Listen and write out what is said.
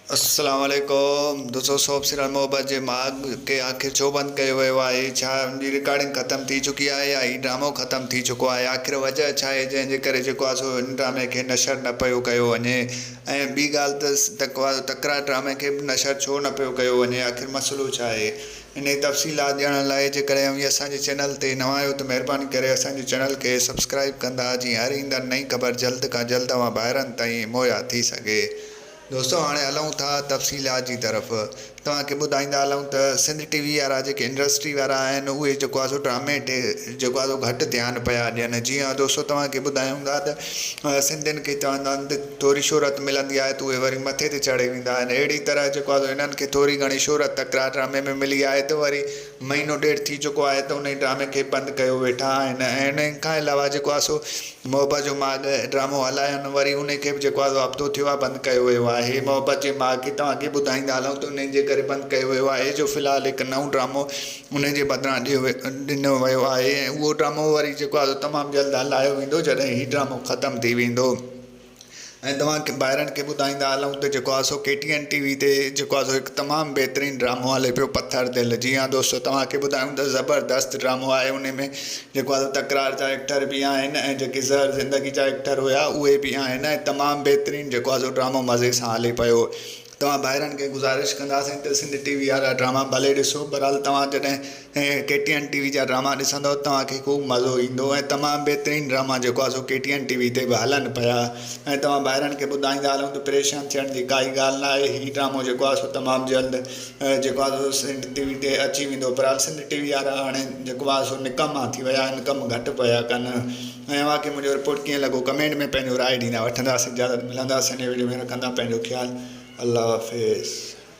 अस्सलाम वालेकुम दोस्तों। सोप सीरियल मोहब्बत जे माग के आखिर छो बंद कयो वियो आहे? छा उनजी रिकॉर्डिंग ख़त्म थी चुकी आहे या ही ड्रामो ख़त्म थी चुको आहे? आखिर वजह छा आहे जंहिंजे करे जेको आहे सो हिन ड्रामे खे नशर न पियो कयो वञे? ऐं ॿी ॻाल्हि त तकरार ड्रामे खे नशर छो न पियो कयो वञे? आखिर मसइलो छा आहे? इन जी तफ़सीलात ॼाणण लाइ जेकॾहिं असांजे चैनल ते नवां आहियो त महिरबानी करे असांजे चैनल खे सब्सक्राइब कंदा, जीअं हर ईंदड़ नई ख़बर जल्द खां जल्द तव्हां ॿाहिरनि ताईं मुहैया थी सघे। दोस्तों हाणे हलूं था तफ़सीलात जी तरफ़। तव्हांखे ॿुधाईंदा हलूं त सिंध टीवी वारा जेके इंडस्ट्री वारा आहिनि उहे जेको आहे सो ड्रामे ते जेको आहे सो घटि ध्यानु पिया ॾियनि। जीअं दोस्तों तव्हांखे ॿुधायूं था त सिंधियुनि खे चवंदा आहिनि त थोरी शोहरत मिलंदी आहे त उहे वरी मथे ते चढ़े वेंदा आहिनि। अहिड़ी तरह जेको आहे हिननि खे थोरी घणी शोहरत तकरार ड्रामे में मिली आहे त वरी महीनो ॾेढ थी चुको आहे त उन ड्रामे खे बंदि कयो वेठा आहिनि। ऐं इन खां अलावा जेको आहे सो मोहब्बत जो माग ड्रामो हलाइनि, वरी उन खे बि जेको आहे हफ़्तो थियो आहे बंदि कयो वियो आहे। मोहब्बत जे माग खे तव्हांखे ॿुधाईंदा हलूं त उन जे करे बंदि कयो वियो आहे जो फ़िलहालु हिकु नओं ड्रामो उन जे बदिरां ॾिनो वियो आहे। ऐं उहो ड्रामो वरी जेको आहे तमामु जल्द हलायो वेंदो जॾहिं हीउ ड्रामो ख़तमु थी वेंदो। ऐं तव्हांखे ॿाहिरनि खे ॿुधाईंदा हलूं त जेको आहे सो KTN TV ते जेको आहे सो हिकु तमामु बहितरीनु ड्रामो हले पियो पथर दिलि। जी हाँ दोस्तों, तव्हांखे ॿुधायूं त ज़बरदस्त ड्रामो आहे। उन में जेको आहे तकरार जा एक्टर बि आहिनि ऐं जेके ज़हर ज़िंदगी जा एक्टर हुया उहे बि आहिनि। ऐं तमामु बहितरीनु जेको आहे सो ड्रामो मज़े सां हले पियो। तव्हां ॿाहिरनि खे गुज़ारिश कंदासीं त सिंध TV वारा ड्रामा भले ॾिसो, बहरहाल तव्हां जॾहिं KTN TV जा ड्रामा ॾिसंदव तव्हांखे ख़ूब मज़ो ईंदो। ऐं तमामु बहितरीनु ड्रामा जेको आहे सो KTN TV ते बि हलनि पिया। ऐं तव्हां ॿाहिरनि खे ॿुधाईंदा हलूं त परेशान थियण जी काई ॻाल्हि न आहे। हीउ ड्रामो जेको आहे सो तमामु जल्द जेको आहे सो सिंध TV ते अची वेंदो। बहरहाल सिंध TV वारा हाणे जेको आहे सो निकमा थी विया आहिनि, कमु घटि पिया कनि। ऐं तव्हांखे मुंहिंजो रिपोर्ट कीअं लॻो कमेंट में पंहिंजो राय ॾींदा। वठंदासीं इजाज़त, मिलंदासीं हिन वीडियो में। रखंदा पंहिंजो ख़्यालु। अल्लाह हाफ़िज़।